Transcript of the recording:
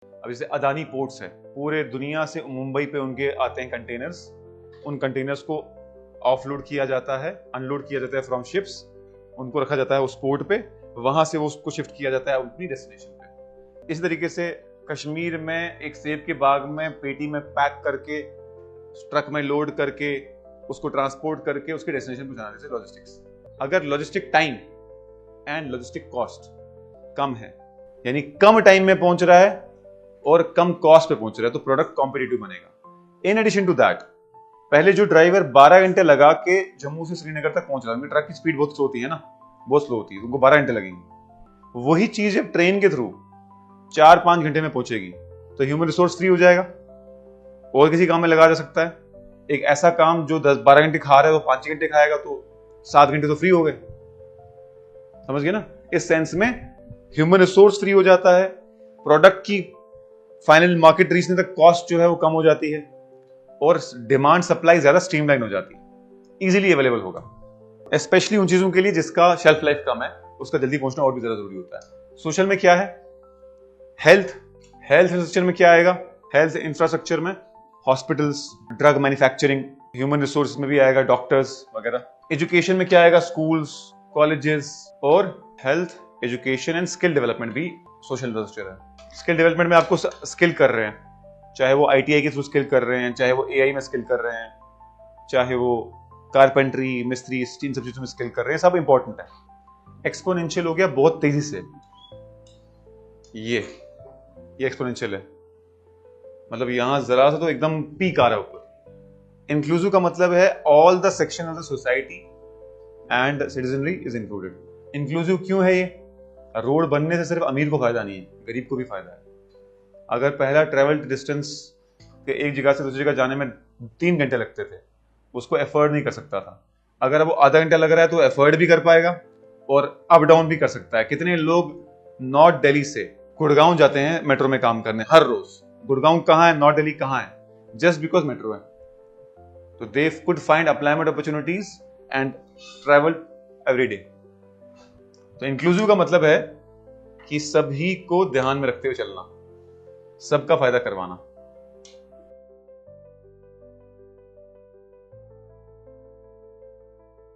अब जैसे अदानी पोर्ट्स है, पूरे दुनिया से मुंबई पे उनके आते हैं कंटेनर्स, उन कंटेनर्स को ऑफलोड किया जाता है, अनलोड किया जाता है फ्रॉम शिप्स, उनको रखा जाता है उस पोर्ट पे, वहां से वो उसको शिफ्ट किया जाता है अपनी डेस्टिनेशन पे। इसी तरीके से कश्मीर में एक सेब के बाग में पेटी में पैक करके ट्रक में लोड करके उसको ट्रांसपोर्ट करके उसके डेस्टिनेशन पे जाना, जैसे लॉजिस्टिक्स। अगर logistic time and logistic cost कम है, यानी कम टाइम में पहुंच रहा है और कम कॉस्ट पे पहुंच रहा है, तो प्रोडक्ट कॉम्पिटिटिव बनेगा। इन एडिशन टू दैट, पहले जो ड्राइवर 12 घंटे लगा के जम्मू से श्रीनगर तक पहुंच रहा है, ट्रक की स्पीड बहुत स्लो होती है ना, बहुत स्लो होती है, उनको 12 घंटे लगेंगे। वही चीज जब ट्रेन के थ्रू 4-5 घंटे में पहुंचेगी तो ह्यूमन रिसोर्स फ्री हो जाएगा और किसी काम में लगा जा सकता है। एक ऐसा काम जो 10-12 घंटे खा रहा है वो 5 घंटे खाएगा, तो 7 घंटे तो फ्री हो गए। समझ गए ना? इस सेंस में ह्यूमन रिसोर्स फ्री हो जाता है, प्रोडक्ट की फाइनल मार्केट रीचने तक कॉस्ट जो है वो कम हो जाती है और डिमांड सप्लाई ज्यादा स्ट्रीमलाइन हो जाती है, इजीली अवेलेबल होगा। स्पेशली उन चीजों के लिए जिसका शेल्फ लाइफ कम है, उसका जल्दी पहुंचना और भी ज्यादा जरूरी होता है। सोशल में क्या है? हेल्थ इंफ्रास्ट्रक्चर में क्या आएगा? हेल्थ इंफ्रास्ट्रक्चर में hospitals, drug manufacturing, human resource में भी आएगा डॉक्टर्स वगैरह। एजुकेशन में क्या आएगा? स्कूल्स, कॉलेजेस, और health, education and skill development भी सोशल इंफ्रास्ट्रक्चर है। स्किल डेवलपमेंट में आपको स्किल कर रहे हैं, चाहे वो आईटीआई के थ्रू स्किल कर रहे हैं, चाहे वो एआई में स्किल कर रहे हैं, चाहे वो कारपेंट्री, मिस्त्री, इन सब चीजों में स्किल कर रहे हैं, सब इंपॉर्टेंट है। एक्सपोनेंशियल हो गया बहुत तेजी से, ये एक्सपोनेंशियल है, मतलब यहां जरा सा तो एकदम पीक आ रहा है ऊपर। इंक्लूसिव का मतलब है all the section of the society and citizenry is included. Inclusive क्यों है ये? रोड बनने से सिर्फ अमीर को फायदा नहीं है, गरीब को भी फायदा है। अगर पहला ट्रेवल डिस्टेंस के एक जगह से दूसरी जगह जाने में 3 घंटे लगते थे, उसको एफर्ड नहीं कर सकता था, अगर वो आधा घंटा लग रहा है तो एफर्ड भी कर पाएगा और अप डाउन भी कर सकता है। कितने लोग नॉर्थ दिल्ली से गुड़गांव जाते हैं मेट्रो में काम करने हर रोज? गुड़गांव कहाँ है, नॉर्थ दिल्ली कहाँ है? जस्ट बिकॉज मेट्रो है। तो they could find employment opportunities and travel every day. तो इंक्लूसिव का मतलब है कि सभी को ध्यान में रखते हुए चलना, सबका फायदा करवाना।